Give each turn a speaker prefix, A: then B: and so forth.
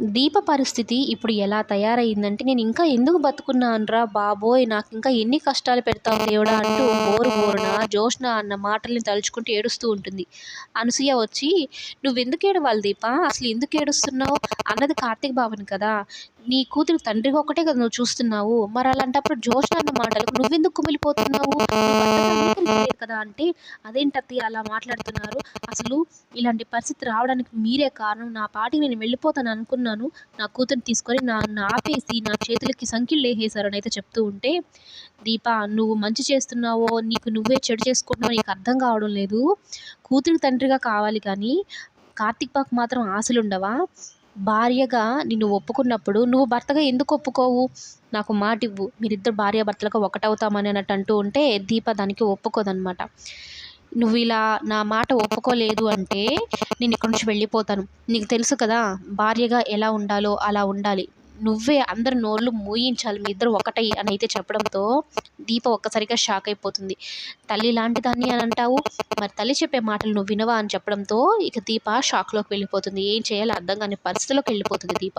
A: దీప పరిస్థితి ఇప్పుడు ఎలా తయారయిందంటే, నేనింకా ఎందుకు బతుకున్నానురా బాబోయ్! నాకింకా ఎన్ని కష్టాలు పెడతావు దేవుడా! అంటూ బోరు బోరున జోష్న అన్న మాటల్ని తలుచుకుంటూ ఏడుస్తూ ఉంటుంది. అనసూయ వచ్చి, "నువ్వెందుకు ఏడవాలి దీప? అసలు ఎందుకు ఏడుస్తున్నావు? అన్నది కార్తీక్ బావని కదా! నీ కూతురు తండ్రిగా ఒక్కటే కదా నువ్వు చూస్తున్నావు. మరలాంటప్పుడు జోష్న అన్న మాటలకు నువ్వెందుకు కుమిలిపోతున్నావు? నువ్వు భర్తగా అంగీకరించలేదు కదా!" అంటే, "అదేంటత్తయ్య అలా మాట్లాడుతున్నారు? అసలు ఇలాంటి పరిస్థితి రావడానికి మీరే కారణం. నా పాటికి నేను వెళ్ళిపోతాను అనుకున్నాను. నా కూతురిని తీసుకొని నన్ను ఆపేసి నా చేతులకి సంకెళ్ళేసేశారనైతే చెప్తూ ఉంటే, దీప నువ్వు మంచి చేస్తున్నావో, నీకు నువ్వే చెడు చేసుకుంటున్నావో నీకు అర్థం కావడం లేదు. కూతురికి తండ్రిగా కావాలి కానీ, కార్తీక్ బావకి మాత్రం ఆశలుండవా? భార్యగా నిన్ను ఒప్పుకున్నప్పుడు నువ్వు భర్తగా ఎందుకు ఒప్పుకోవు? నాకు మాటివ్వు. మీరిద్దరు భార్యాభర్తలుగా ఒకటవుతామని అన్నట్టు అంటూ ఉంటే, దీప దానికి ఒప్పుకోదనమాట. నువ్విలా నా మాట ఒప్పుకోలేదు అంటే నేనిక్కడి నుంచి వెళ్ళిపోతాను. నీకు తెలుసు కదా! భార్యగా ఎలా ఉండాలో అలా ఉండాలి. నువ్వే అందరి నోళ్ళు మూయించాలి. మీ ఇద్దరు ఒకటై అనైతే చెప్పడంతో దీప ఒక్కసారిగా షాక్ అయిపోతుంది. తల్లి లాంటి దాన్ని అని అంటావు. మరి తల్లి చెప్పే మాటలు నువ్వు వినవా అని చెప్పడంతో ఇక దీప షాక్‌లోకి వెళ్ళిపోతుంది. ఏం చేయాలో అర్థం కాని పరిస్థితిలోకి వెళ్ళిపోతుంది దీప.